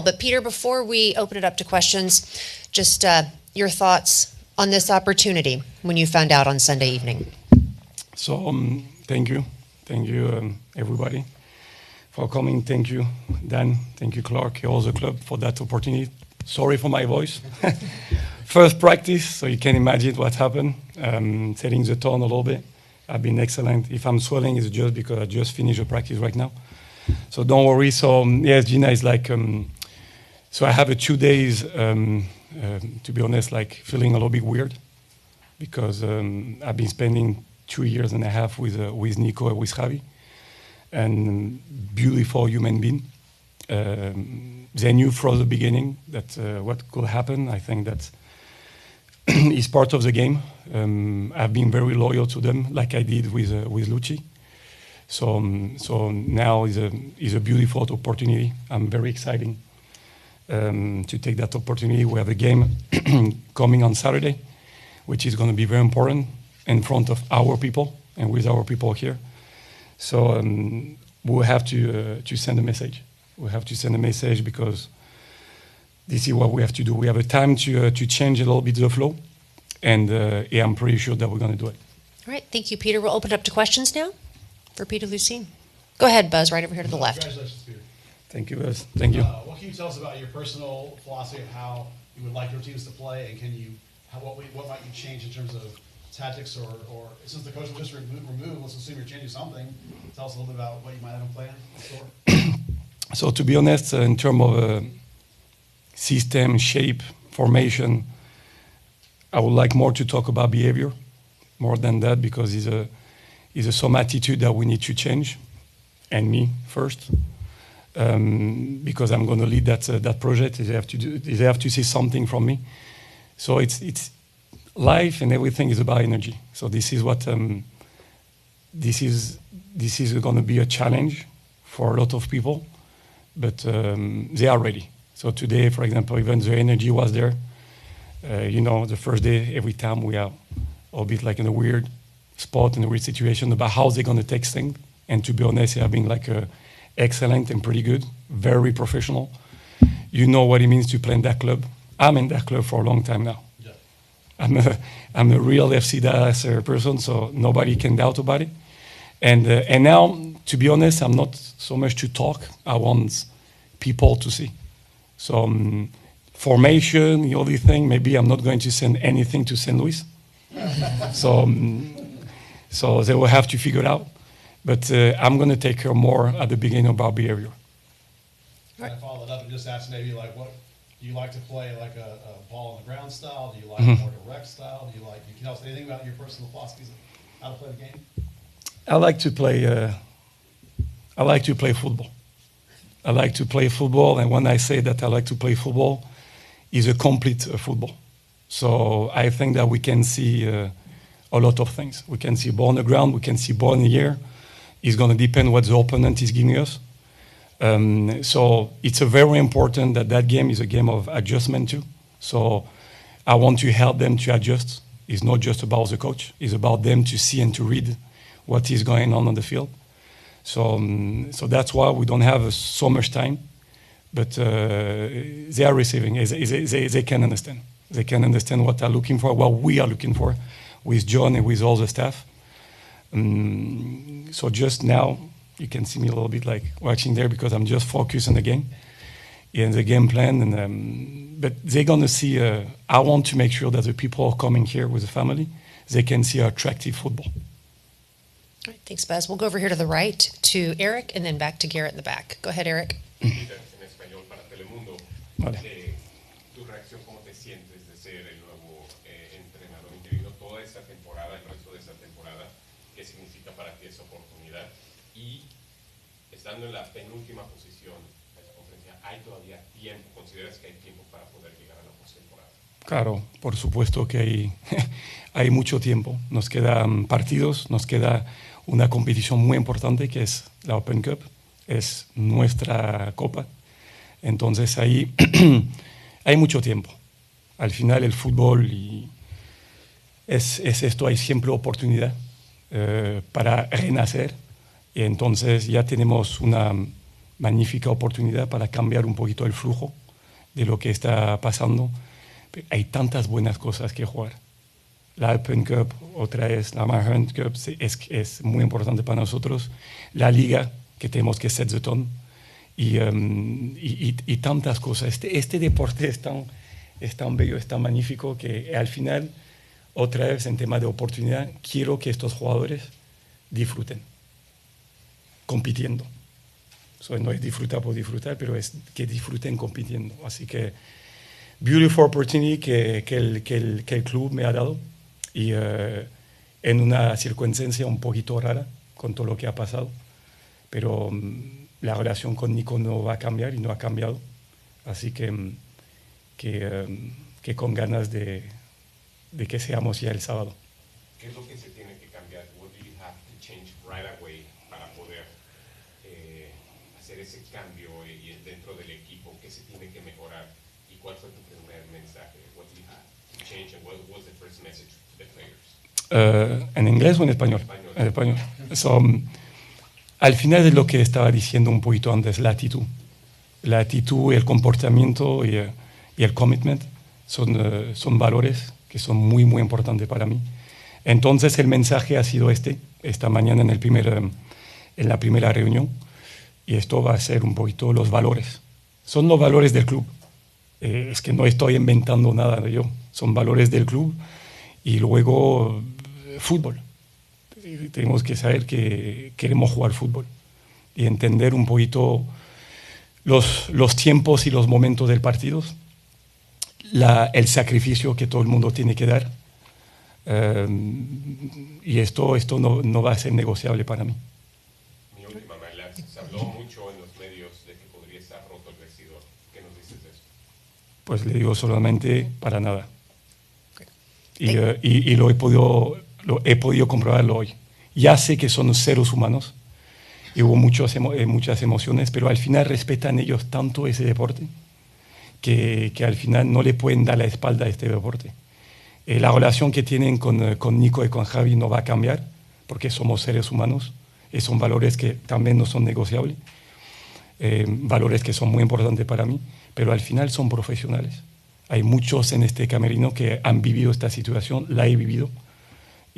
But Peter, before we open it up to questions, just your thoughts on this opportunity when you found out on Sunday evening. So thank you, everybody, for coming. Thank you, Dan. Thank you, Clark, all the club for that opportunity. Sorry for my voice. First practice, so you can imagine what happened. Setting the tone a little bit. I've been excellent. If I'm swelling, it's just because I just finished a practice right now. So don't worry. So yes, Gina is like. So I have 2 days. To be honest, like feeling a little bit weird, because I've been spending 2 years and a half with Nico and with Javi, and beautiful human being. They knew from the beginning that what could happen. I think that is part of the game. I've been very loyal to them, like I did with Lucci. So now is a beautiful opportunity. I'm very excited to take that opportunity. We have a game coming on Saturday, which is going to be very important in front of our people and with our people here. So we'll have to send a message. We have to send a message because this is what we have to do. We have a time to change a little bit the flow, and yeah, I'm pretty sure that we're going to do it. All right, thank you, Peter. We'll open it up to questions now for Peter Luccin. Go ahead, Buzz, right over here to the left. Congratulations, Peter. Thank you, Buzz. Thank you. What can you tell us about your personal philosophy of how you would like your teams to play, and what might you change in terms of tactics, or since the coach will just remove, let's assume you're changing something, tell us a little bit about what you might have in plan in store. So to be honest, in terms of system, shape, formation, I would like more to talk about behavior, more than that, because it's some attitude that we need to change, and me first, because I'm going to lead that project. They have to see something from me. So it's life and everything is about energy. So this is what this is going to be a challenge for a lot of people, but they are ready. So today, for example, even the energy was there. The first day, every time we are a bit like in a weird spot, in a weird situation about how they're going to take things. And to be honest, they have been like excellent and pretty good, very professional. You know what it means to play in that club. I'm in that club for a long time now. Yeah. I'm a real FC Dallas person, so nobody can doubt about it. And now, to be honest, I'm not so much to talk. I want people to see. So formation, the only thing, maybe I'm not going to send anything to St. Louis. So they will have to figure it out. But I'm going to take care more at the beginning about behavior. Can I follow it up and just ask maybe like what do you like to play, like a ball on the ground style? Do you like a more direct style? You can tell us anything about your personal philosophies of how to play the game? I like to play football. I like to play football, and when I say that I like to play football, it's a complete football. So I think that we can see a lot of things. We can see ball on the ground, we can see ball in the air. It's going to depend what the opponent is giving us. So it's very important that game is a game of adjustment too. So I want to help them to adjust. It's not just about the coach. It's about them to see and to read what is going on the field. So that's why we don't have so much time. But they are receiving. They can understand. They can understand what they're looking for, what we are looking for with John and with all the staff. So just now, you can see me a little bit like watching there because I'm just focused on the game and the game plan. But they're going to see, I want to make sure that the people coming here with the family, they can see attractive football. All right, thanks, Buzz. We'll go over here to the right to Eric and then back to Garrett in the back. Go ahead, Eric. Vale. Tu reacción, ¿cómo te sientes de ser el nuevo entrenador interino toda esta temporada, el resto de esta temporada? ¿Qué significa para ti esa oportunidad? Y estando en la penúltima posición de la conferencia, ¿hay todavía tiempo? ¿Consideras que hay tiempo para poder llegar a la postemporada? Claro, por supuesto que hay mucho tiempo. Nos quedan partidos, nos queda una competición muy importante que es la Open Cup, es nuestra copa. Entonces ahí hay mucho tiempo. Al final el fútbol es esto, hay siempre oportunidad para renacer. Y entonces ya tenemos magnífica oportunidad para cambiar un poquito el flujo de lo que está pasando. Pero hay tantas buenas cosas que jugar. La Open Cup, otra es la Manhunt Cup, es muy importante para nosotros. La Liga, que tenemos que set the tone. Y tantas cosas. Este deporte es tan bello, es tan magnífico que al final, otra vez en tema de oportunidad, quiero que estos jugadores disfruten, compitiendo. No es disfrutar por disfrutar, pero es que disfruten compitiendo. Así que, beautiful opportunity que el club me ha dado y en una circunstancia un poquito rara con todo lo que ha pasado. Pero la relación con Nico no va a cambiar y no ha cambiado. Así que con ganas de que seamos ya el sábado. ¿Qué es lo que se tiene que cambiar? What do you have to change right away para poder hacer ese cambio y dentro del equipo? ¿Qué se tiene que mejorar? ¿Y cuál fue tu primer mensaje? What do you have to change and what was the first message to the players? ¿En inglés o en español? En español. So, al final de lo que estaba diciendo un poquito antes, la actitud. La actitud, el comportamiento y el commitment son valores que son muy, muy importantes para mí. Entonces el mensaje ha sido esta mañana en la primera reunión, y esto va a ser un poquito los valores. Son los valores del club. Es que no estoy inventando nada de yo. Son valores del club y luego fútbol. Tenemos que saber que queremos jugar fútbol y entender un poquito los tiempos y los momentos del partido, el sacrificio que todo el mundo tiene que dar. Y esto no va a ser negociable para mí. Mi última, se habló mucho en los medios de que podría estar roto el vestidor. ¿Qué nos dices de eso? Pues le digo solamente para nada. Y lo he podido comprobarlo hoy. Ya sé que son seres humanos y hubo muchas emociones, pero al final respetan ellos tanto ese deporte que al final no le pueden dar la espalda a este deporte. La relación que tienen con Nico y con Javi no va a cambiar porque somos seres humanos y son valores que también no son negociables, valores que son muy importantes para mí, pero al final son profesionales. Hay muchos en este camerino que han vivido esta situación, la he vivido.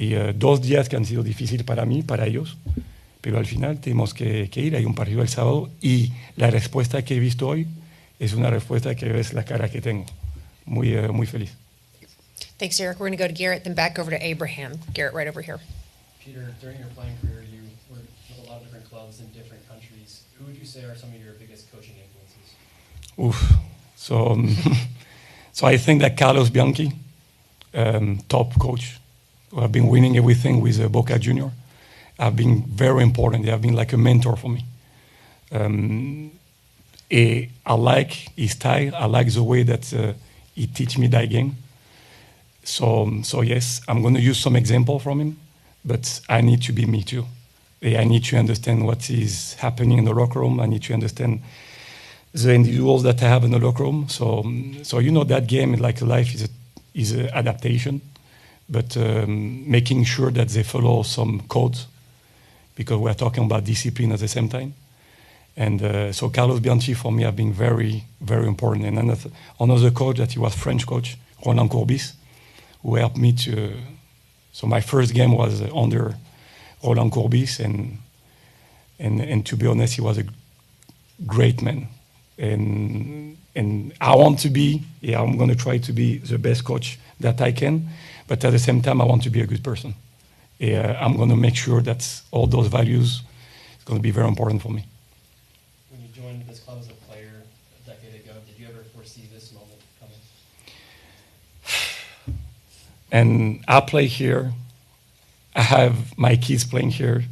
Y 2 días que han sido difíciles para mí, para ellos, pero al final tenemos que ir. Hay un partido el sábado y la respuesta que he visto hoy es una respuesta que ves la cara que tengo. Muy, muy feliz. Thanks, Eric. We're going to go to Garrett, then back over to Abraham. Garrett, right over here. Peter, during your playing career, you were with a lot of different clubs in different countries. Who would you say are some of your biggest coaching influences? So I think that Carlos Bianchi, top coach, who have been winning everything with Boca Junior, have been very important. They have been like a mentor for me. I like his style. I like the way that he teach me that game. So yes, I'm going to use some example from him, but I need to be me too. I need to understand what is happening in the locker room. I need to understand the individuals that I have in the locker room. So that game, like life, is an adaptation. But making sure that they follow some codes, because we're talking about discipline at the same time. And so Carlos Bianchi, for me, have been very, very important. And another coach that he was French coach, Roland Courbis, who helped me to... So my first game was under Roland Courbis, and to be honest, he was a great man. And I want to be, I'm going to try to be the best coach that I can, but at the same time, I want to be a good person. I'm going to make sure that all those values is going to be very important for me. When you joined this club as a player a decade ago, did you ever foresee this moment coming? And I play here. I have my kids playing here,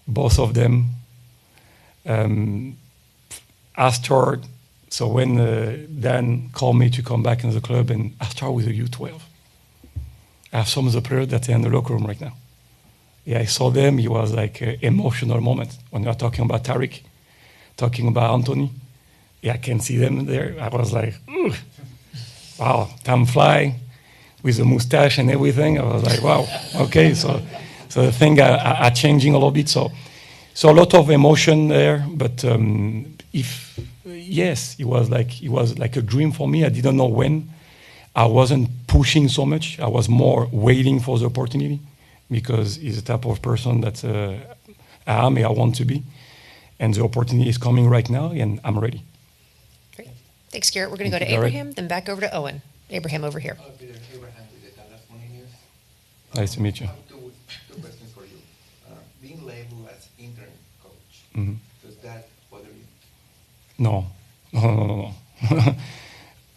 both of them. I start, so when Dan called me to come back in the club, and I start with the U12. I have some of the players that are in the locker room right now. Yeah, I saw them. It was like an emotional moment when you're talking about Tariq, talking about Anthony. Yeah, I can see them there. I was like, ooh, wow, time fly with the mustache and everything. I was like, wow, okay. So the thing are changing a little bit. So So a lot of emotion there, but yes, it was like a dream for me. I didn't know when. I wasn't pushing so much. I was more waiting for the opportunity because he's the type of person that I am and I want to be. And the opportunity is coming right now, and I'm ready. Great. Thanks, Garrett. We're going to go to Thank you, Garrett. Abraham, then back over to Owen. Abraham over here. Peter, Abraham with the Dallas Morning News. Nice to meet you. I have two questions for you. Being labeled as interim coach, Mhm. does that bother you? No.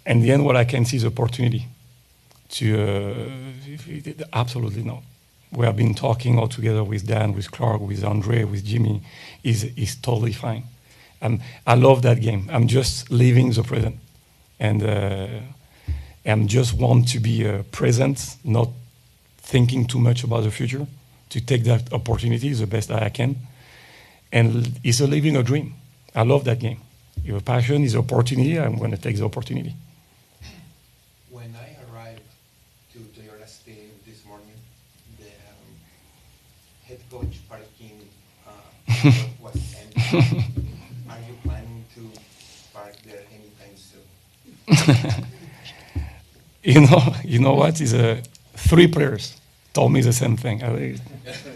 In the end, what I can see is opportunity. Absolutely no. We have been talking all together with Dan, with Clark, with Andre, with Jimmy. Is totally fine. I love that game. I'm just living the present, and I'm just want to be present, not thinking too much about the future. To take that opportunity the best that I can, and it's a living a dream. I love that game. Your passion is opportunity. I'm going to take the opportunity. When I arrived to your stadium this morning, the head coach parking was empty. Are you planning to park there anytime soon? You know what? Is 3 players told me the same thing.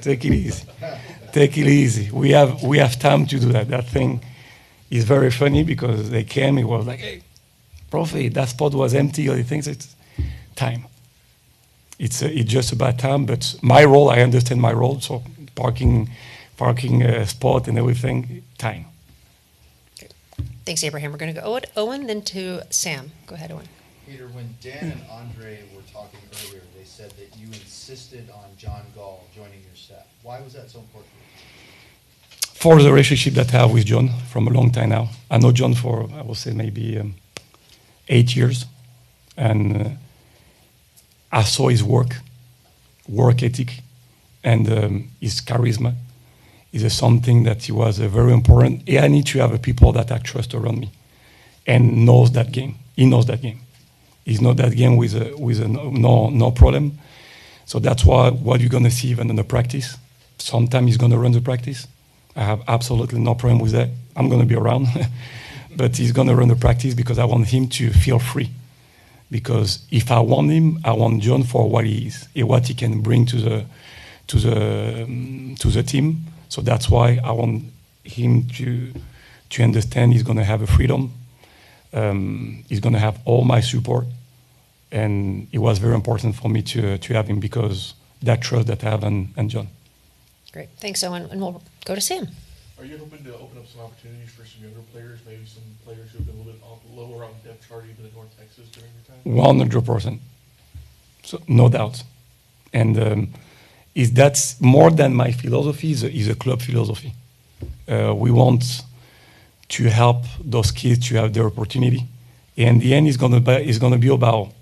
Take it easy. Take it easy. We have time to do that. That thing is very funny because they came. It was like, hey, Profe, that spot was empty. Or he thinks it's time. It's just about time. But my role, I understand my role. So parking spot and everything, time. Thanks, Abraham. We're going to go Owen, then to Sam. Go ahead, Owen. Peter, when Dan and Andre were talking earlier, they said that you insisted on John Gall joining your staff. Why was that so important? For the relationship that I have with John from a long time now. I know John for, I will say, maybe 8 years. And I saw his work ethic, and his charisma. Is something that he was very important. I need to have people that I trust around me and knows that game. He knows that game. He's not that game with no problem. So that's what you're going to see even in the practice. Sometimes he's going to run the practice. I have absolutely no problem with that. I'm going to be around. But he's going to run the practice because I want him to feel free. Because if I want him, I want John for what he is and what he can bring to the team. So that's why I want him to understand he's going to have a freedom. He's going to have all my support. And it was very important for me to have him because that trust that I have and John. Great. Thanks, Owen. And we'll go to Sam. Are you hoping to open up some opportunities for some younger players, maybe some players who have been a little bit lower on the depth chart even in North Texas during your time? 100%. So no doubt. And that's more than my philosophy, is a club philosophy. We want to help those kids to have their opportunity. And in the end, it's going to be about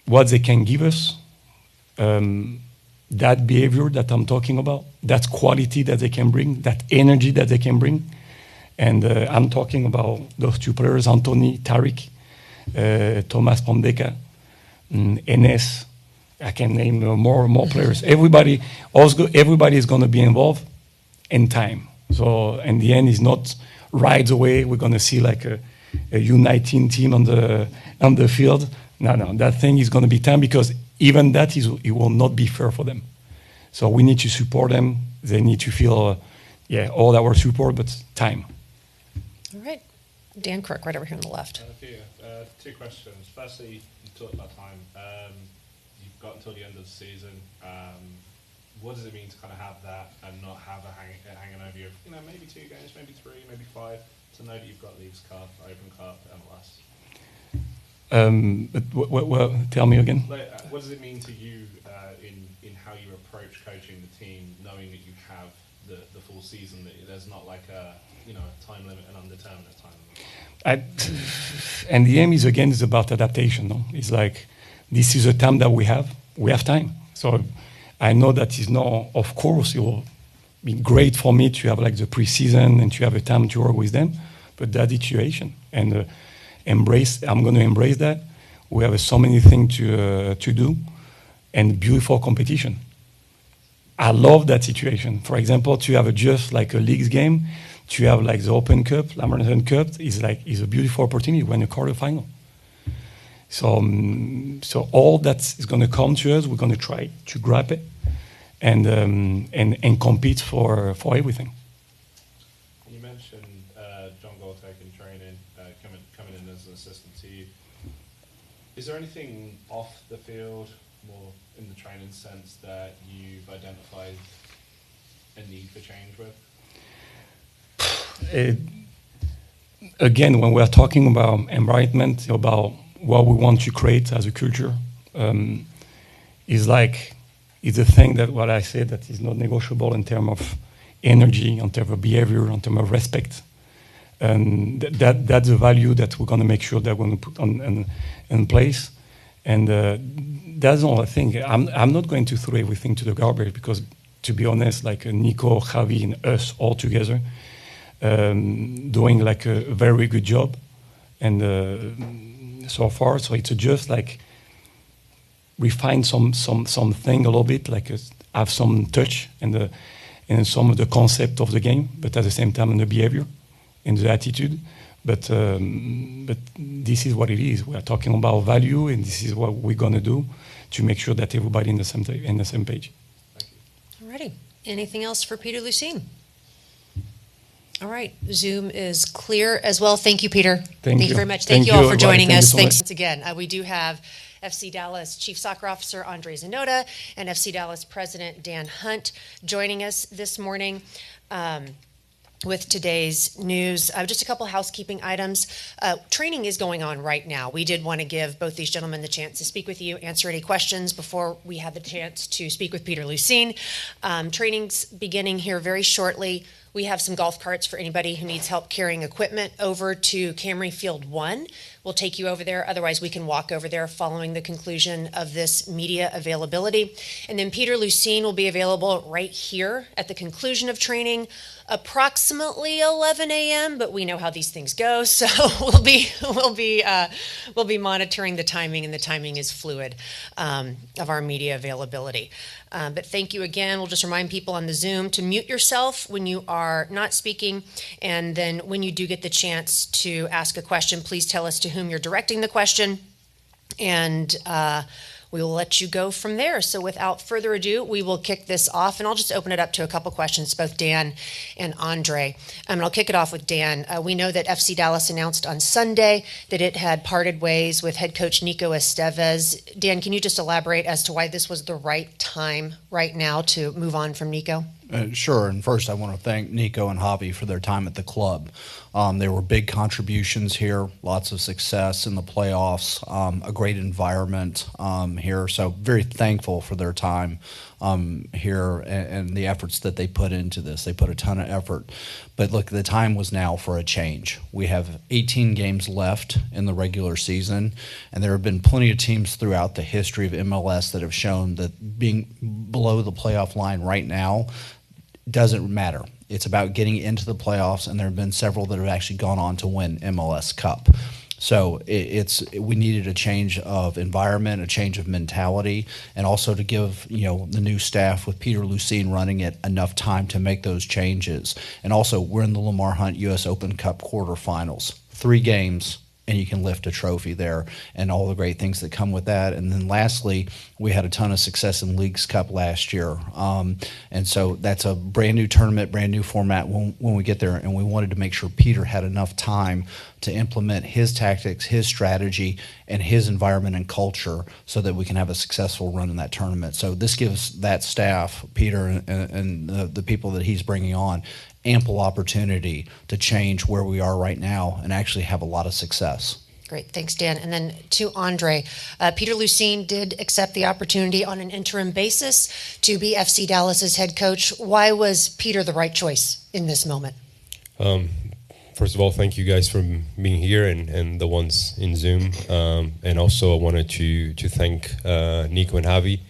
what they can give us, that behavior that I'm talking about, that quality that they can bring, that energy that they can bring. And I'm talking about those 2 players, Anthony, Tariq, Thomas Pondeka, Enes. I can name more players. Everybody is going to be involved in time. So in the end, it's not right away we're going to see like a U19 team on the field. No, that thing is going to be time because even that it will not be fair for them. So we need to support them. They need to feel, all our support, but time. All right. Dan Crook, right over here on the left. Okay, 2 questions. Firstly, you talked about time. You've got until the end of the season. What does it mean to kind of have that and not have a hanging over you? Maybe 2 games, maybe 3, maybe 5. To know that you've got Leagues Cup, Open Cup, MLS. Well, tell me again. What does it mean to you in how you approach coaching the team, knowing that you have the full season? That there's not like a time limit, an undeterminate time limit. And the aim is about adaptation. No? It's like this is a time that we have. We have time. So I know that is not. Of course, it will be great for me to have like the preseason and to have a time to work with them. But that situation and I'm going to embrace that. We have so many things to do, and beautiful competition. I love that situation. For example, to have just like a leagues game, to have like the Open Cup, Lamberton Cup is a beautiful opportunity when a quarterfinal. So all that is going to come to us. We're going to try to grab it and compete for everything. You mentioned John Galtek in training, coming in as an assistant to you. Is there anything off the field, more in the training sense, that you've identified a need for change with? Again, when we are talking about environment, about what we want to create as a culture, is a thing that what I said that is not negotiable in terms of energy, in terms of behavior, in terms of respect. That's a value that we're going to make sure that we're going to put in place. And that's all I think. I'm not going to throw everything to the garbage because, to be honest, like Nico, Javi, and us all together, doing like a very good job. And so far, so it's just like refine something a little bit, like have some touch and some of the concept of the game, but at the same time in the behavior and the attitude. But this is what it is. We are talking about value, and this is what we're gonna do to make sure that everybody in the same page. Alrighty. Anything else for Peter Luccin? All right. Zoom is clear as well. Thank you, Peter. Thank you very much. Thank Thank you all for everybody. joining Thank you us. so Thanks much. once again. We do have FC Dallas Chief Soccer Officer Andre Zanota and FC Dallas President Dan Hunt joining us this morning. With today's news. Just a couple housekeeping items. Training is going on right now. We did want to give both these gentlemen the chance to speak with you, answer any questions before we had the chance to speak with Peter Luccin. Training's beginning here very shortly. We have some golf carts for anybody who needs help carrying equipment over to Camry Field 1. We'll take you over there. Otherwise, we can walk over there following the conclusion of this media availability. And then Peter Luccin will be available right here at the conclusion of training, approximately 11 a.m., but we know how these things go, so we'll be monitoring the timing, and the timing is fluid of our media availability. But thank you again. We'll just remind people on the Zoom to mute yourself when you are not speaking, and then when you do get the chance to ask a question, please tell us to whom you're directing the question, and we will let you go from there. So without further ado, we will kick this off, and I'll just open it up to a couple questions, both Dan and Andre. And I'll kick it off with Dan. We know that FC Dallas announced on Sunday that it had parted ways with head coach Nico Estevez. Dan, can you just elaborate as to why this was the right time right now to move on from Nico? Sure, and first I want to thank Nico and Javi for their time at the club. There were big contributions here, lots of success in the playoffs, a great environment here, so very thankful for their time here and the efforts that they put into this. They put a ton of effort. But look, the time was now for a change. We have 18 games left in the regular season, and there have been plenty of teams throughout the history of MLS that have shown that being below the playoff line right now doesn't matter. It's about getting into the playoffs, and there have been several that have actually gone on to win MLS Cup. So we needed a change of environment, a change of mentality, and also to give the new staff with Peter Luccin running it enough time to make those changes. And also, we're in the Lamar Hunt U.S. Open Cup quarterfinals. 3 games, and you can lift a trophy there, and all the great things that come with that. And then lastly, we had a ton of success in Leagues Cup last year. And so that's a brand new tournament, brand new format when we get there, and we wanted to make sure Peter had enough time to implement his tactics, his strategy, and his environment and culture so that we can have a successful run in that tournament. So this gives that staff, Peter and the people that he's bringing on, ample opportunity to change where we are right now and actually have a lot of success. Great, thanks, Dan. And then to Andre, Peter Luccin did accept the opportunity on an interim basis to be FC Dallas's head coach. Why was Peter the right choice in this moment? First of all, thank you guys for being here and the ones in Zoom. And also I wanted to thank Nico and Javi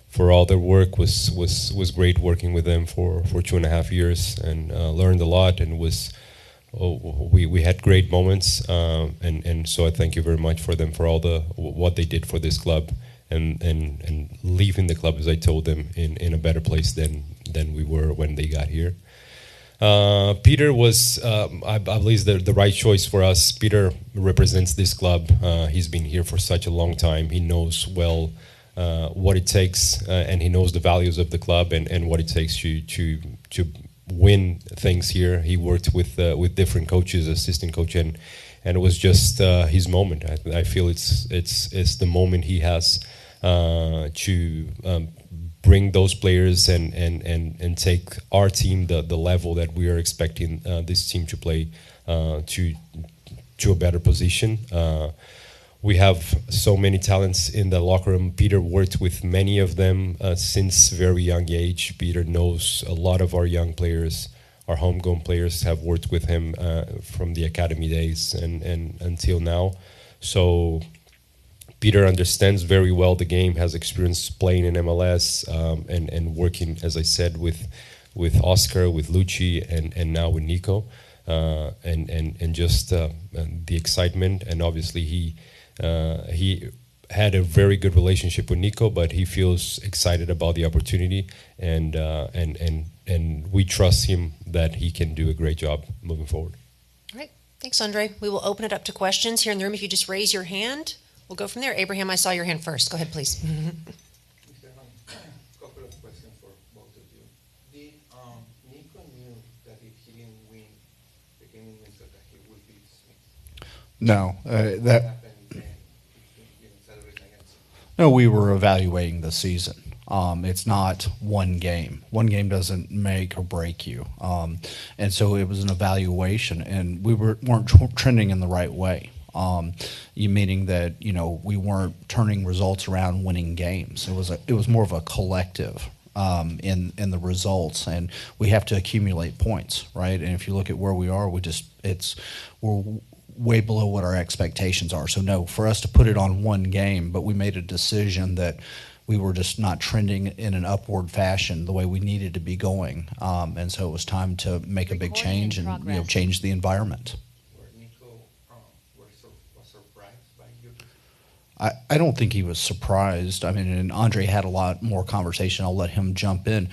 for all their work. Was great working with them for 2.5 years, and learned a lot, and we had great moments, and so I thank you very much for them for all what they did for this club, and leaving the club, as I told them, in a better place than we were when they got here. Peter was, I believe, the right choice for us. Peter represents this club. He's been here for such a long time. He knows well what it takes, and he knows the values of the club and what it takes to win things here. He worked with different coaches, assistant coach, and it was just his moment. I feel it's the moment he has to bring those players and take our team the level that we are expecting this team to play to a better position. We have so many talents in the locker room. Peter worked with many of them since very young age. Peter knows a lot of our young players. Our homegrown players have worked with him from the academy days and until now. So Peter understands very well the game, has experience playing in MLS and working, as I said, with Oscar, with Lucci, and now with Nico, and just the excitement. And obviously he had a very good relationship with Nico, but he feels excited about the opportunity, and we trust him that he can do a great job moving forward. All right. Thanks, Andre. We will open it up to questions here in the room. If you just raise your hand, we'll go from there. Abraham, I saw your hand first. Go ahead, please. Mr. Hunt, a couple of questions for both of you. Did Nico knew that if he didn't win the game in Minnesota, he would be dismissed? No, What that happened then? Celebrating against him? no. We were evaluating the season. It's not one game. One game doesn't make or break you. And so it was an evaluation, and we weren't trending in the right way. You meaning that we weren't turning results around, winning games. It was more of a collective in the results, and we have to accumulate points, right? And if you look at where we are, we're way below what our expectations are. So no, for us to put it on one game, but we made a decision that we were just not trending in an upward fashion the way we needed to be going, and so it was time to make a big change and change the environment. I don't think he was surprised. I mean, and Andre had a lot more conversation. I'll let him jump in.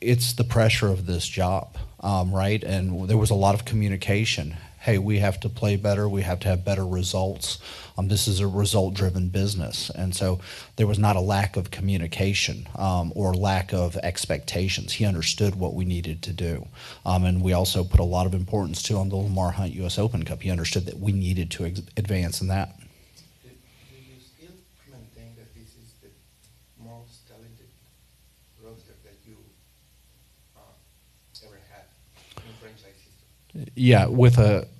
It's the pressure of this job, right? And there was a lot of communication. Hey, we have to play better. We have to have better results. This is a result-driven business. And so there was not a lack of communication or lack of expectations. He understood what we needed to do. And we also put a lot of importance to on the Lamar Hunt U.S. Open Cup. He understood that we needed to advance in that. Yeah,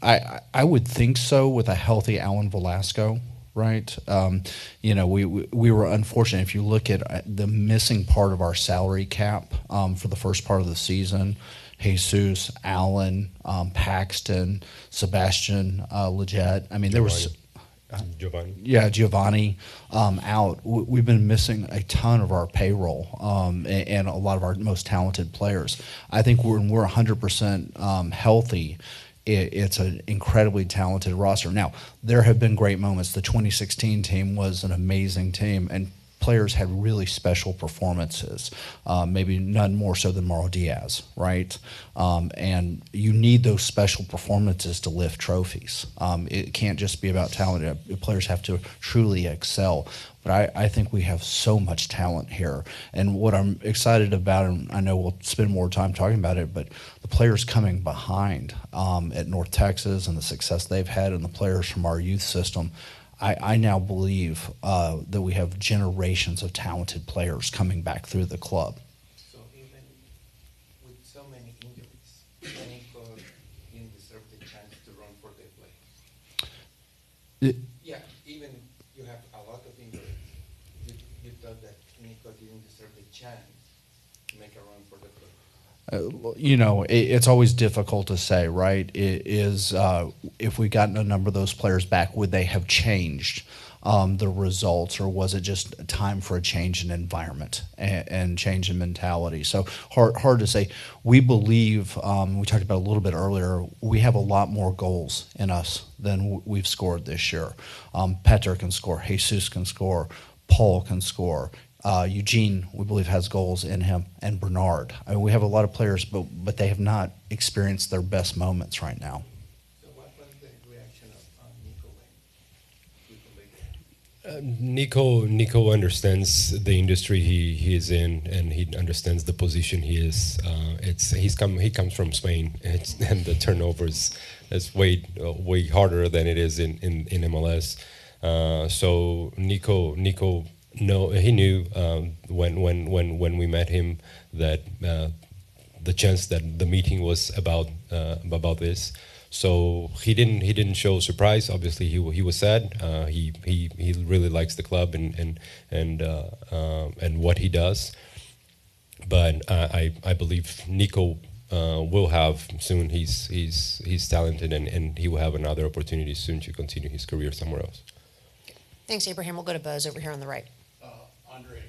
I would think so with a healthy Alan Velasco, right? We were unfortunate. If you look at the missing part of our salary cap for the first part of the season, Jesus, Alan, Paxton, Sebastian Leggett. I mean, there was Giovanni. Yeah, Giovanni out. We've been missing a ton of our payroll and a lot of our most talented players. I think when we're 100% healthy, it's an incredibly talented roster. Now, there have been great moments. The 2016 team was an amazing team, and players had really special performances, maybe none more so than Mauro Diaz, right? And you need those special performances to lift trophies. It can't just be about talent. Players have to truly excel. But I think we have so much talent here. And what I'm excited about, and I know we'll spend more time talking about it, but the players coming behind at North Texas and the success they've had, and the players from our youth system, I now believe that we have generations of talented players coming back through the club. So even with so many injuries, Nico didn't deserve the chance to run for the play. Yeah, even you have a lot of injuries. You thought that Nico didn't deserve the chance to make a run for the play. It's always difficult to say, right? If we gotten a number of those players back, would they have changed the results, or was it just time for a change in environment and change in mentality? So hard to say. We believe, we talked about a little bit earlier, we have a lot more goals in us than we've scored this year. Petter can score, Jesus can score, Paul can score. Eugene, we believe, has goals in him, and Bernard. I mean, we have a lot of players, but they have not experienced their best moments right now. So what was the reaction of Nico when Nico understands the industry he is in, and he understands the position he is. He comes from Spain, and the turnover is way harder than it is in MLS. So Nico he knew when we met him that the chance that the meeting was about this. So he didn't show surprise. Obviously, he was sad. He really likes the club and what he does. But I believe Nico will have soon. He's talented, and he will have another opportunity soon to continue his career somewhere else. Thanks, Abraham. We'll go to Buzz over here on the right. Andre,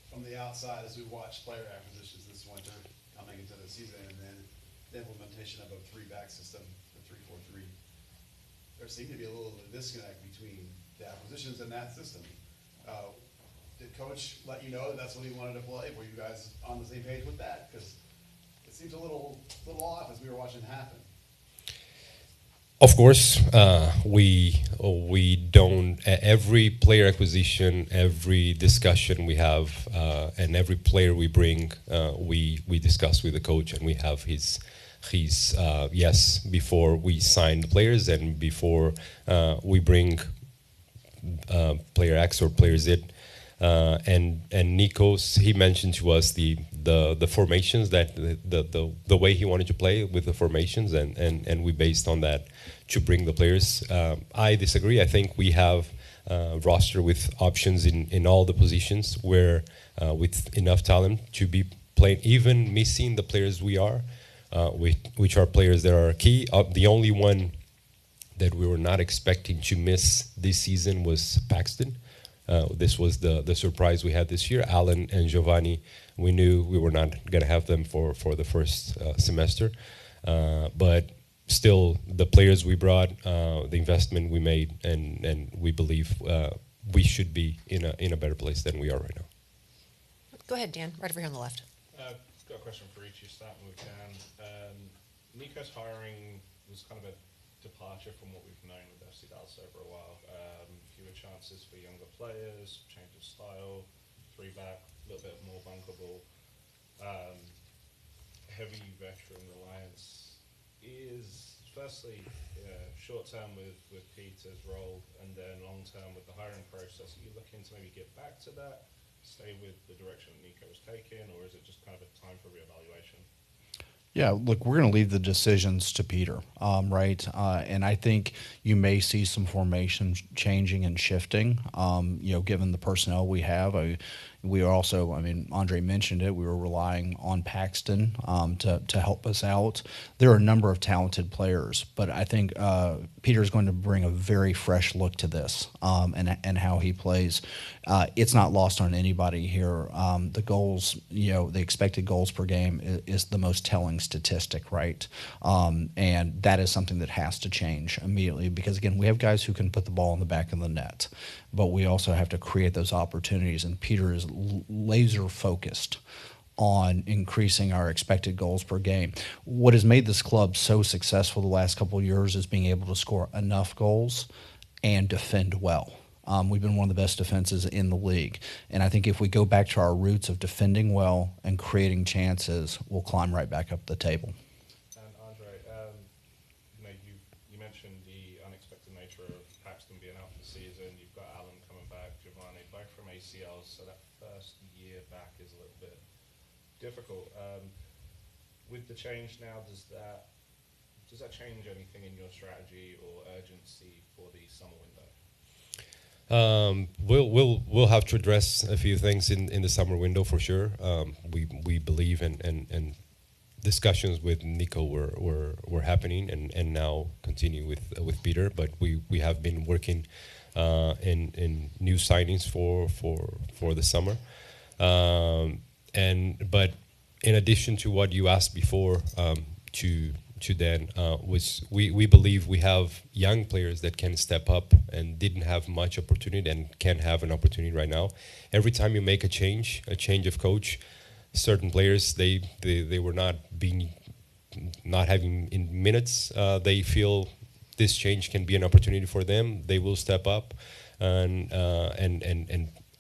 from the outside, as we watched player acquisitions this winter coming into the season, and then the implementation of a three-back system, the 3-4-3, there seemed to be a little disconnect between the acquisitions and that system. Did Coach let you know that that's what he wanted to play? Were you guys on the same page with that? Because it seems a little off as we were watching it happen. Of course, we don't. Every player acquisition, every discussion we have, and every player we bring, we discuss with the coach, and we have his yes before we sign the players and before we bring player X or player Z. And Nico's, he mentioned to us the formations, that the way he wanted to play with the formations, and we based on that to bring the players. I disagree. I think we have a roster with options in all the positions, where with enough talent to be playing, even missing the players we are, which are players that are key. The only one that we were not expecting to miss this season was Paxton. This was the surprise we had this year. Alan and Giovanni, we knew we were not going to have them for the first semester. But still, the players we brought, the investment we made, and we believe we should be in a better place than we are right now. Go ahead, Dan, right over here on the left. Got a question for each of you, starting with Dan. Nico's hiring was kind of a departure from what we've known with FC Dallas over a while. Fewer chances for younger players, change of style, three-back, a little bit more bunkable. Heavy veteran reliance is, firstly, short-term with Peter's role, and then long-term with the hiring process. Are you looking to maybe get back to that, stay with the direction that Nico was taking, or is it just kind of a time for reevaluation? Yeah, look, we're going to leave the decisions to Peter, right? And I think you may see some formation changing and shifting, given the personnel we have. We are also, Andre mentioned it, we were relying on Paxton to help us out. There are a number of talented players, but I think Peter's going to bring a very fresh look to this and how he plays. It's not lost on anybody here. The goals, the expected goals per game is the most telling statistic, right? And that is something that has to change immediately, because, again, we have guys who can put the ball in the back of the net, but we also have to create those opportunities, and Peter is laser focused on increasing our expected goals per game. What has made this club so successful the last couple of years is being able to score enough goals and defend well. We've been one of the best defenses in the league, and I think if we go back to our roots of defending well and creating chances, we'll climb right back up the table. And Andre, you mentioned the unexpected nature of Paxton being out for the season. You've got Alan coming back, Giovanni, both from ACLs, so that first year back is a little bit difficult. With the change now, does that change anything in your strategy or urgency for the summer window? We'll have to address a few things in the summer window for sure. We believe and discussions with Nico were happening and now continue with Peter. But we have been working in new signings for the summer. But in addition to what you asked before, to to Dan was we believe we have young players that can step up and didn't have much opportunity and can have an opportunity right now. Every time you make a change of coach, certain players they were not having in minutes. They feel this change can be an opportunity for them. They will step up, and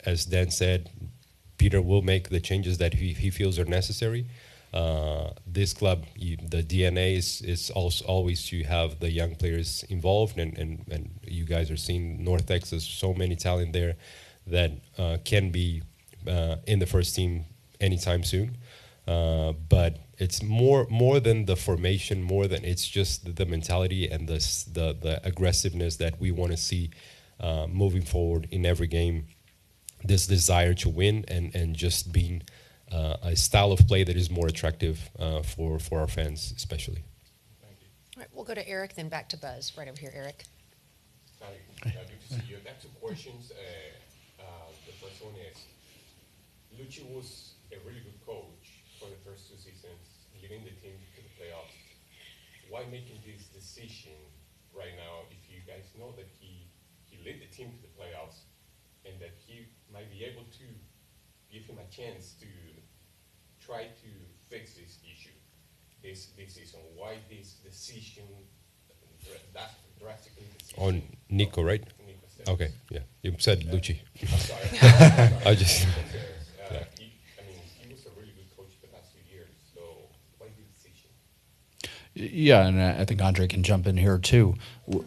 as Dan said, Peter will make the changes that he feels are necessary. This club, the DNA is also always to have the young players involved, and you guys are seeing North Texas, so many talent there that can be in the first team anytime soon. But it's more than the formation, more than it's just the mentality and the aggressiveness that we want to see moving forward in every game. This desire to win and just being a style of play that is more attractive for our fans, especially. Thank you. All right, we'll go to Eric, then back to Buzz. Right over here, Eric. Hi, good to see you. I got two questions. The first one is, Luchi was a really good coach for the first 2 seasons, leading the team to the playoffs. Why making this decision right now if you guys know that he led the team to the playoffs and that he might be able to give him a chance to try to fix this issue this season? Why this decision, drastically decision? On Nico, right? Nico Estevez. Okay, yeah. You said Lucci. I'm sorry. I just. He was a really good coach the last 2 years, so why the decision? Yeah, and I think Andre can jump in here too.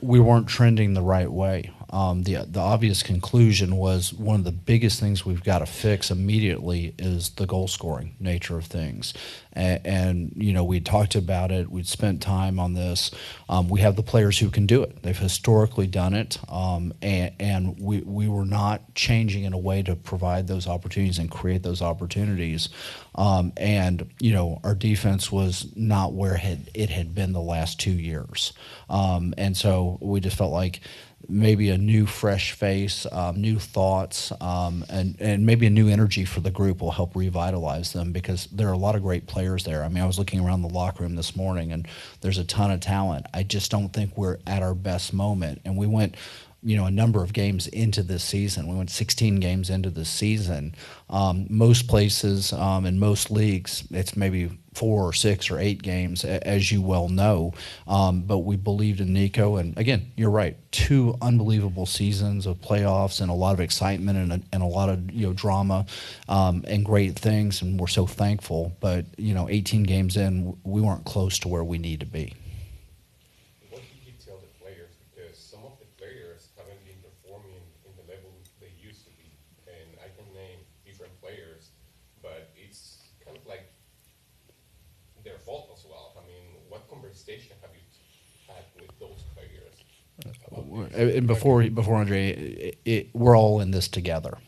We weren't trending the right way. The obvious conclusion was one of the biggest things we've got to fix immediately is the goal scoring nature of things. And you know, we talked about it. We'd spent time on this. We have the players who can do it. They've historically done it, and we were not changing in a way to provide those opportunities and create those opportunities. And you know, our defense was not where it had been the last 2 years, and so we just felt like maybe a new fresh face, new thoughts, and maybe a new energy for the group will help revitalize them, because there are a lot of great players there. I mean, I was looking around the locker room this morning and there's a ton of talent. I just don't think we're at our best moment. And we went, you know, a number of games into this season. We went 16 games into this season. Most places in most leagues, it's maybe 4 or 6 or 8 games, as you well know. But we believed in Nico, and again, you're right. 2 unbelievable seasons of playoffs and a lot of excitement and a lot of, you know, drama and great things, and we're so thankful. But you know, 18 games in, we weren't close to where we need to be. What did you tell the players? Because some of the players haven't been performing in the level they used to be. And I can name different players, but it's kind of like their fault as well. I mean, what conversation have you had with those players? And before Andre, we're all in this together.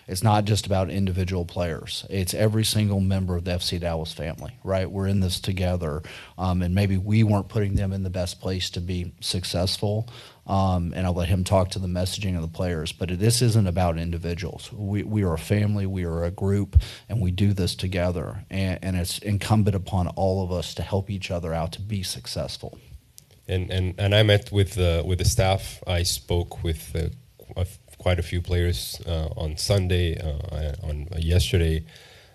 It's not just about individual players. It's every single member of the FC Dallas family, right? We're in this together, and maybe we weren't putting them in the best place to be successful. And I'll let him talk to the messaging of the players. But this isn't about individuals. We are a family. We are a group, and we do this together. And it's incumbent upon all of us to help each other out to be successful. And I met with the staff. I spoke with quite a few players on Sunday, on yesterday,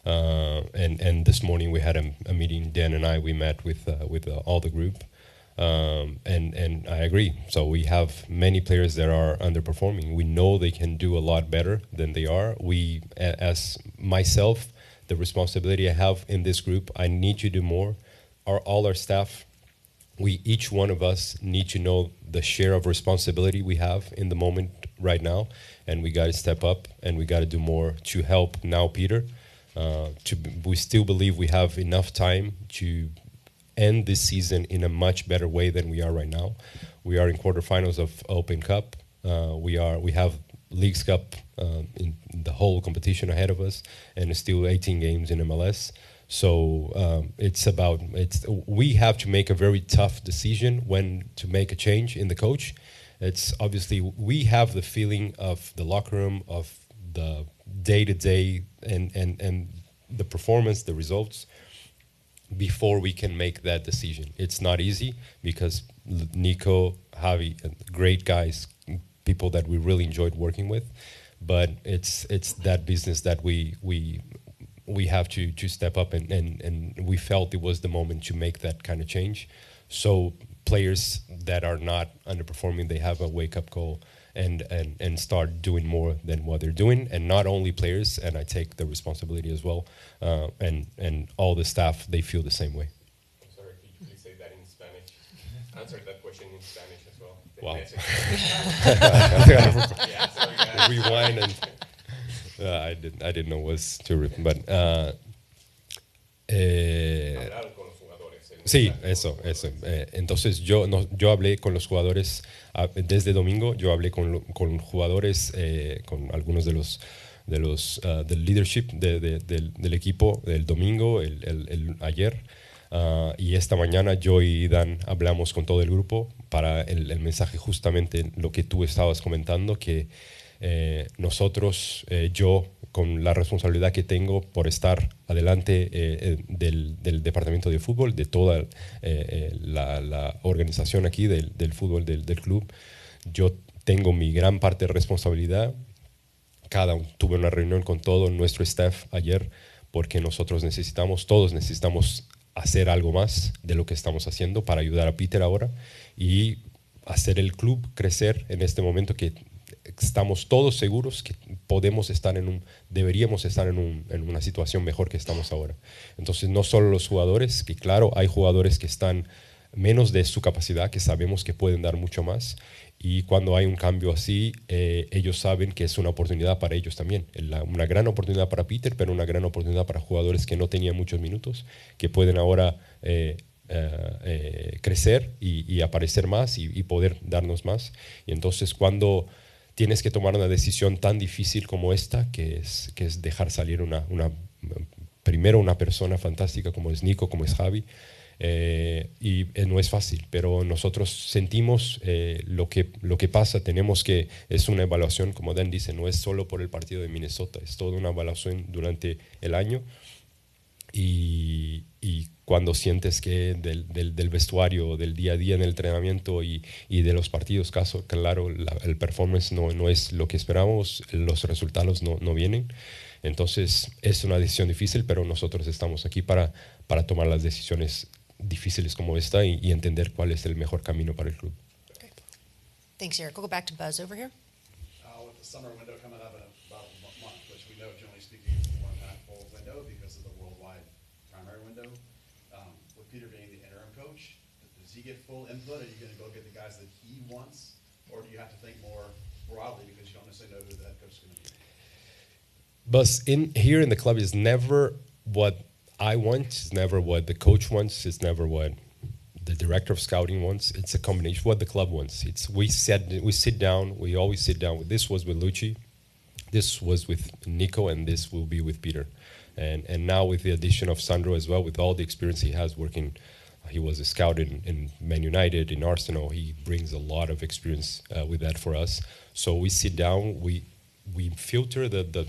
and this morning we had a meeting. Dan and I, we met with all the group, and I agree. So we have many players that are underperforming. We know they can do a lot better than they are. We, as myself, the responsibility I have in this group, I need to do more. All our staff, each one of us need to know the share of responsibility we have in the moment right now, and we got to step up and we got to do more to help now Peter. We still believe we have enough time to end this season in a much better way than we are right now. We are in quarterfinals of Open Cup. We have Leagues Cup in the whole competition ahead of us, and it's still 18 games in MLS. So we have to make a very tough decision when to make a change in the coach. It's obviously we have the feeling of the locker room, of the day-to-day and the performance, the results. before we can make that decision. It's not easy because Nico, Javi, great guys, people that we really enjoyed working with, but it's that business that we have to step up, and we felt it was the moment to make that kind of change. So players that are not underperforming, they have a wake-up call and start doing more than what they're doing. And not only players, and I take the responsibility as well, and all the staff, they feel the same way. I'm sorry, could you please say that in Spanish? Answer that question in Spanish as well. Wow. Yeah, sorry, guys. Rewind and I didn't know was too written, but Hablaron con los jugadores. sí, eso. Entonces yo hablé con los jugadores desde domingo. Yo hablé con jugadores, con algunos de los del leadership del equipo el domingo, el ayer. Y esta mañana yo y Dan hablamos con todo el grupo para el mensaje, justamente lo que tú estabas comentando, que nosotros, yo con la responsabilidad que tengo por estar adelante del departamento de fútbol, de toda la organización aquí del fútbol del club, yo tengo mi gran parte de responsabilidad. Tuve una reunión con todo nuestro staff ayer, porque todos necesitamos hacer algo más de lo que estamos haciendo para ayudar a Peter ahora y hacer el club crecer en este momento, que estamos todos seguros que deberíamos estar en una situación mejor que estamos ahora. Entonces, no solo los jugadores, que claro, hay jugadores que están menos de su capacidad, que sabemos que pueden dar mucho más, y cuando hay un cambio así, ellos saben que es una oportunidad para ellos también, una gran oportunidad para Peter, pero una gran oportunidad para jugadores que no tenían muchos minutos, que pueden ahora crecer y aparecer más y poder darnos más. Y entonces, cuando tienes que tomar una decisión tan difícil como esta, que es dejar salir primero una persona fantástica como es Nico, como es Javi, y no es fácil, pero nosotros sentimos lo que pasa. Es una evaluación, como Dan dice, no es solo por el partido de Minnesota, es toda una evaluación durante el año, y cuando sientes que del vestuario, del día a día en el entrenamiento y de los partidos, claro, el performance no es lo que esperamos, los resultados no vienen. Entonces es una decisión difícil, pero nosotros estamos aquí para tomar las decisiones difíciles como esta y entender cuál es el mejor camino para el club. Okay. Thanks, Eric. We'll go back to Buzz over here. With the summer window coming up in about a month, which we know, generally speaking, is a more impactful window because of the worldwide primary window. With Peter being the interim coach, does he get full input? Are you going to go get the guys that he wants, or do you have to think more broadly because you don't necessarily know who the head coach is going to be? But here in the club is never what I want, it's never what the coach wants, it's never what the director of scouting wants. It's a combination of what the club wants. We sit down, we always sit down. This was with Lucci, this was with Nico, and this will be with Peter. And now with the addition of Sandro as well, with all the experience he has working, he was a scout in Man United, in Arsenal. He brings a lot of experience with that for us. So we sit down, we filter the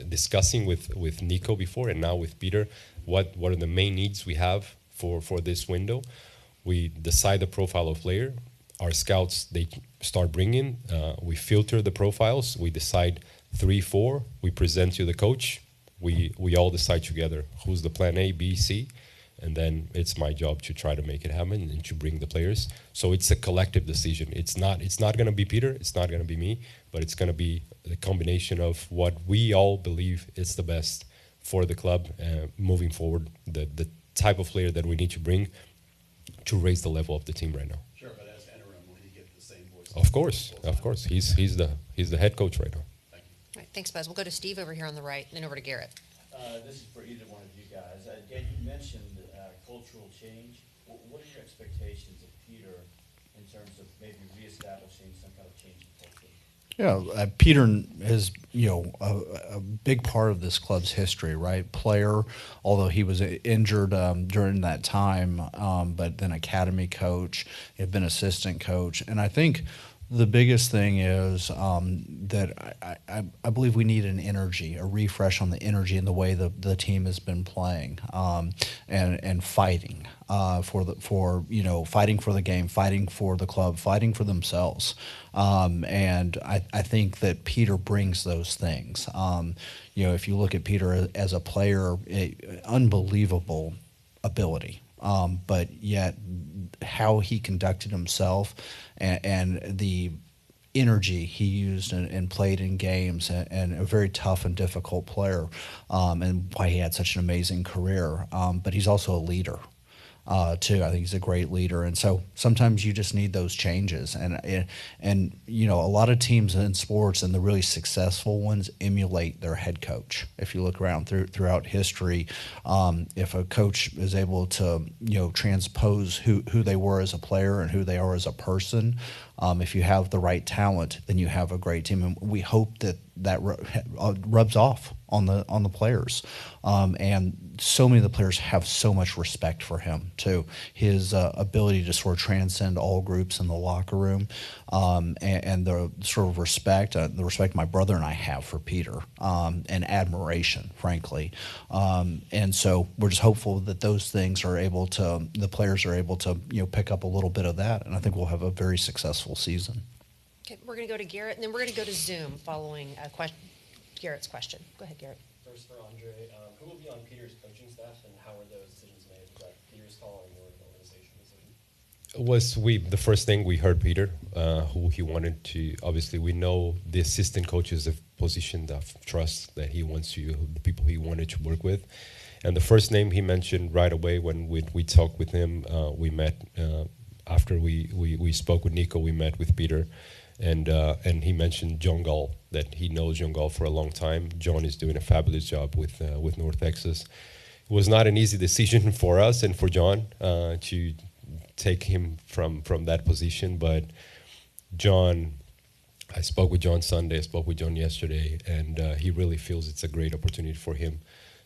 discussing with Nico before, and now with Peter, what are the main needs we have for this window. We decide the profile of player. Our scouts, they start bringing. We filter the profiles. We decide 3-4. We present to the coach. We all decide together who's the plan A, B, C, and then it's my job to try to make it happen and to bring the players. So it's a collective decision. It's not going to be Peter. It's not going to be me, but it's going to be the combination of what we all believe is the best for the club moving forward. The type of player that we need to bring to raise the level of the team right now. Sure, but as interim, will he get the same voice? Of course. He's the head coach right now. Thank you. All right, thanks, Buzz. We'll go to Steve over here on the right, and then over to Garrett. This is for either one of you guys. Dan, you mentioned cultural change. What are your expectations of Peter in terms of maybe reestablishing some kind of change in culture? Yeah, Peter is, a big part of this club's history, right? Player, although he was injured during that time, but then academy coach, he had been assistant coach. And I think The biggest thing is that I believe we need an energy, a refresh on the energy and the way the team has been playing, and fighting fighting for the game, fighting for the club, fighting for themselves. And I think that Peter brings those things. If you look at Peter as a player, unbelievable ability. But yet how he conducted himself and the energy he used and played in games, and a very tough and difficult player, and why he had such an amazing career. But he's also a leader. Too. I think he's a great leader, and so sometimes you just need those changes. And a lot of teams in sports and the really successful ones emulate their head coach. If you look around throughout history, if a coach is able to transpose who they were as a player and who they are as a person, if you have the right talent, then you have a great team. And we hope that rubs off on the players. And so many of the players have so much respect for him too. His ability to sort of transcend all groups in the locker room, and the sort of respect my brother and I have for Peter, and admiration, frankly. And so we're just hopeful that those things the players are able to pick up a little bit of that, and I think we'll have a very successful season. Okay, we're going to go to Garrett, and then we're going to go to Zoom following Garrett's question. Go ahead, Garrett. First for Andre, who will be on Peter's coaching staff, and how are those decisions made? Was that Peter's call or more of an organization decision? The first thing we heard Peter, who he wanted to. Obviously, we know the assistant coach is a position of trust that he wants the people he wanted to work with. And the first name he mentioned right away when we talked with him, we met after we spoke with Nico. We met with Peter. And he mentioned John Gall, that he knows John Gall for a long time. John is doing a fabulous job with North Texas. It was not an easy decision for us and for John to take him from that position. But John, I spoke with John Sunday, I spoke with John yesterday, and he really feels it's a great opportunity for him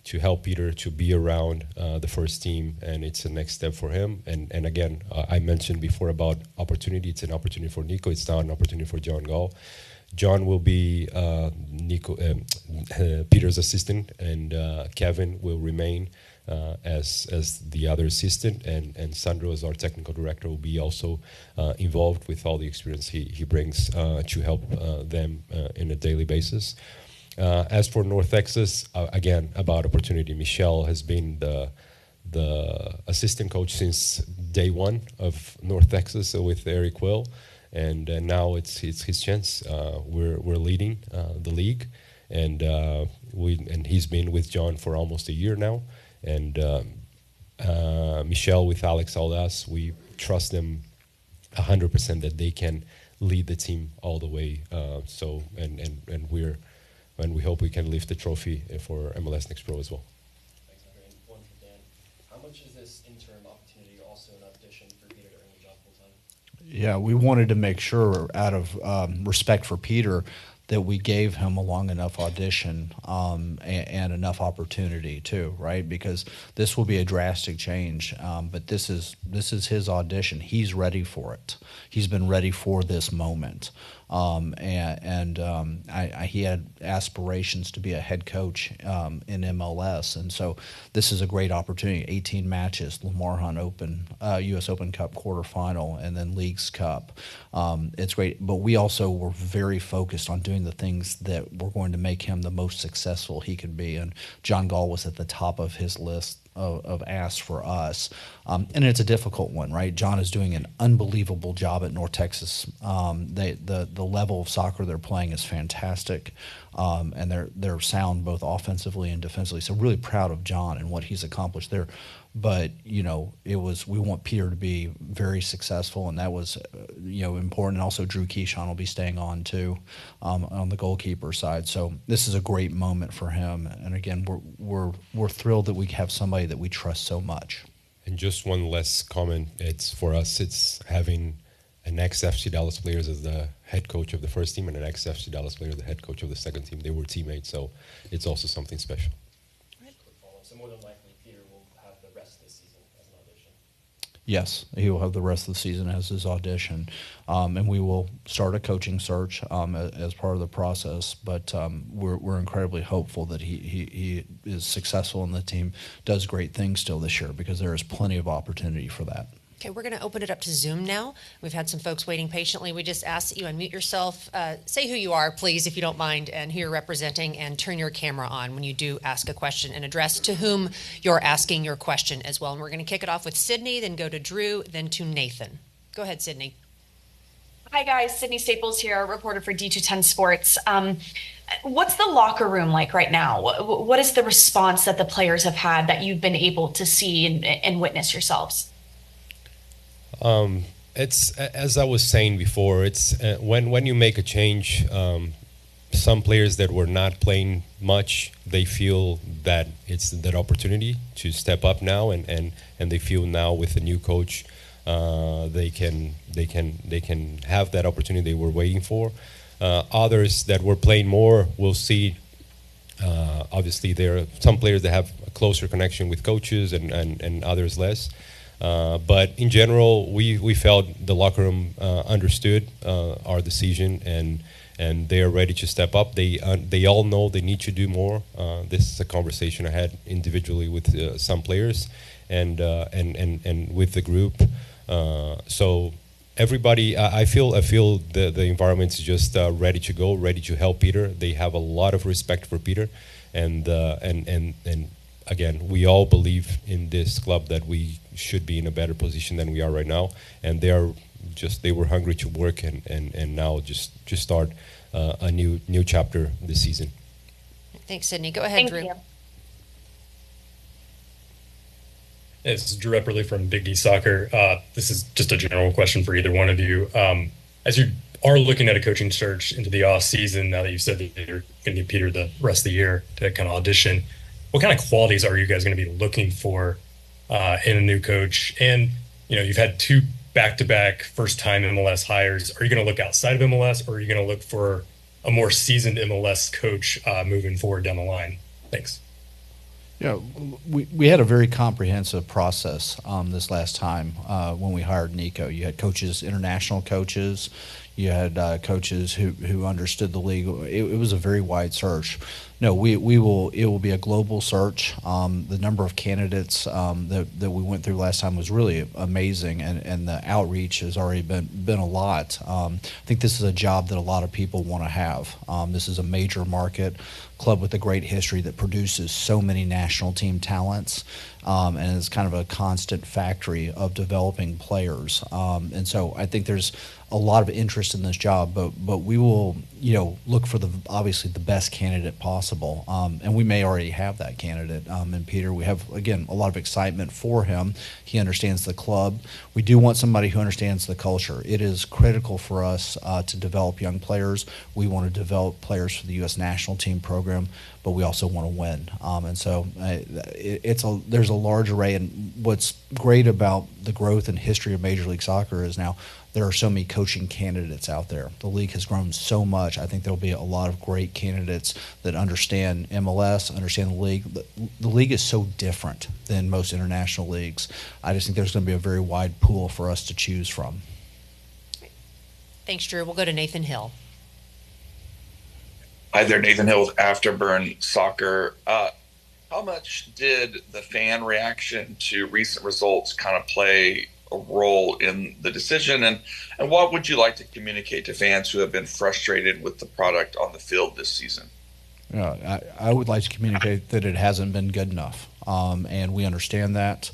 to help Peter to be around the first team, and it's a next step for him. And again, I mentioned before about opportunity. It's an opportunity for Nico. It's now an opportunity for John Gall. John will be Peter's assistant, and Kevin will remain as the other assistant, and Sandro, as our technical director, will be also involved with all the experience he brings to help them in a daily basis. As for North Texas, again, about opportunity, Michelle has been the assistant coach since day one of North Texas with Eric Will, and now it's his chance. We're leading the league, and he's been with John for almost a year now, and Michelle with Alex Aldas, we trust them 100% that they can lead the team all the way. And we hope we can lift the trophy for MLS Next Pro as well. Thanks, Andre. And one for Dan. How much is this interim opportunity also an audition for Peter to earn the job full time? Yeah, we wanted to make sure, out of respect for Peter, that we gave him a long enough audition and enough opportunity too, right? Because this will be a drastic change, but this is his audition. He's ready for it. He's been ready for this moment. He had aspirations to be a head coach in MLS, and so this is a great opportunity. 18 matches, Lamar Hunt Open, U.S. Open Cup quarterfinal, and then Leagues Cup. It's great, but we also were very focused on doing the things that were going to make him the most successful he could be, and John Gall was at the top of his list of asks for us. And it's a difficult one, right? John is doing an unbelievable job at North Texas. The level of soccer they're playing is fantastic, and they're sound both offensively and defensively. So really proud of John and what he's accomplished there. But we want Peter to be very successful, and that was important. And also Drew Keyshawn will be staying on too, on the goalkeeper side. So this is a great moment for him. And again, we're thrilled that we have somebody that we trust so much. And just one last comment. It's for us. It's having an ex-FC Dallas player as the head coach of the first team and an ex-FC Dallas player as the head coach of the second team. They were teammates, so it's also something special. Quick follow-up. So more than likely, Peter will have the rest of this season as an audition. Yes, he will have the rest of the season as his audition, and we will start a coaching search as part of the process. But we're incredibly hopeful that he is successful and the team does great things still this year, because there is plenty of opportunity for that. Okay, we're going to open it up to Zoom now. We've had some folks waiting patiently. We just ask that you unmute yourself, say who you are, please, if you don't mind, and who you're representing, and turn your camera on when you do ask a question, and address to whom you're asking your question as well. And we're going to kick it off with Sydney, then go to Drew, then to Nathan. Go ahead, Sydney. Hi, guys. Sydney Staples here, reporter for D210 Sports. What's the locker room like right now? What is the response that the players have had that you've been able to see and witness yourselves? It's, as I was saying before, it's when you make a change, some players that were not playing much, they feel that it's that opportunity to step up now, and they feel now with the new coach, they can have that opportunity they were waiting for. Others that were playing more will see. Obviously, there are some players that have a closer connection with coaches, and others less. But in general, we felt the locker room understood our decision, and they are ready to step up. They all know they need to do more. This is a conversation I had individually with some players, and with the group. So everybody, I feel the environment is just ready to go, ready to help Peter. They have a lot of respect for Peter, and again, we all believe in this club that we should be in a better position than we are right now, and they were hungry to work and now just start a new chapter this season. Thanks, Sydney. Go ahead, Drew. Thank you. This is Drew Epperly from Big D Soccer. This is just a general question for either one of you. As you are looking at a coaching search into the off season, now that you've said that you're going to give Peter the rest of the year to kind of audition, what kind of qualities are you guys going to be looking for in a new coach? And, you've had 2 back-to-back first-time MLS hires. Are you going to look outside of MLS, or are you going to look for a more seasoned MLS coach moving forward down the line? Thanks. Yeah, we had a very comprehensive process this last time when we hired Nico. You had coaches, international coaches. You had coaches who understood the league. It was a very wide search. No, it will be a global search. The number of candidates that we went through last time was really amazing, and the outreach has already been a lot. I think this is a job that a lot of people want to have. This is a major market club with a great history that produces so many national team talents, and it's kind of a constant factory of developing players. And so I think there's a lot of interest in this job, but we will, look for obviously the best candidate possible. And we may already have that candidate in Peter. We have, again, a lot of excitement for him. He understands the club. We do want somebody who understands the culture. It is critical for us to develop young players. We want to develop players for the U.S. national team program, but we also want to win. And so there's a large array. And what's great about the growth and history of Major League Soccer is now there are so many coaching candidates out there. The league has grown so much. I think there'll be a lot of great candidates that understand MLS, understand the league. The league is so different than most international leagues. I just think there's going to be a very wide pool for us to choose from. Thanks, Drew. We'll go to Nathan Hill. Hi there, Nathan Hill with Afterburn Soccer. How much did the fan reaction to recent results kind of play a role in the decision, and what would you like to communicate to fans who have been frustrated with the product on the field this season? I would like to communicate that it hasn't been good enough, and we understand that.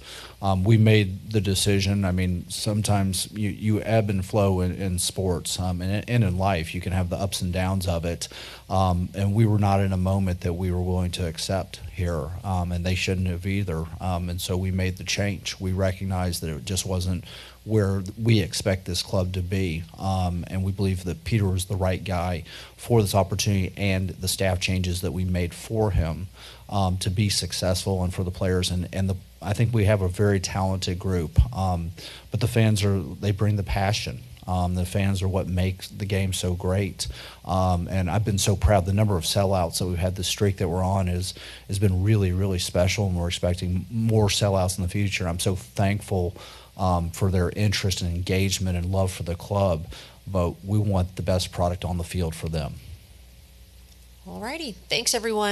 We made the decision. I mean, sometimes you ebb and flow in sports, and in life. You can have the ups and downs of it, and we were not in a moment that we were willing to accept here, and they shouldn't have either. And so we made the change. We recognized that it just wasn't where we expect this club to be, and we believe that Peter was the right guy for this opportunity, and the staff changes that we made for him to be successful, and for the players, and I think we have a very talented group, but the fans they bring the passion. The fans are what makes the game so great, and I've been so proud. The number of sellouts that we've had, the streak that we're on has been really, really special, and we're expecting more sellouts in the future. I'm so thankful for their interest and engagement and love for the club, but we want the best product on the field for them. All righty. Thanks, everyone.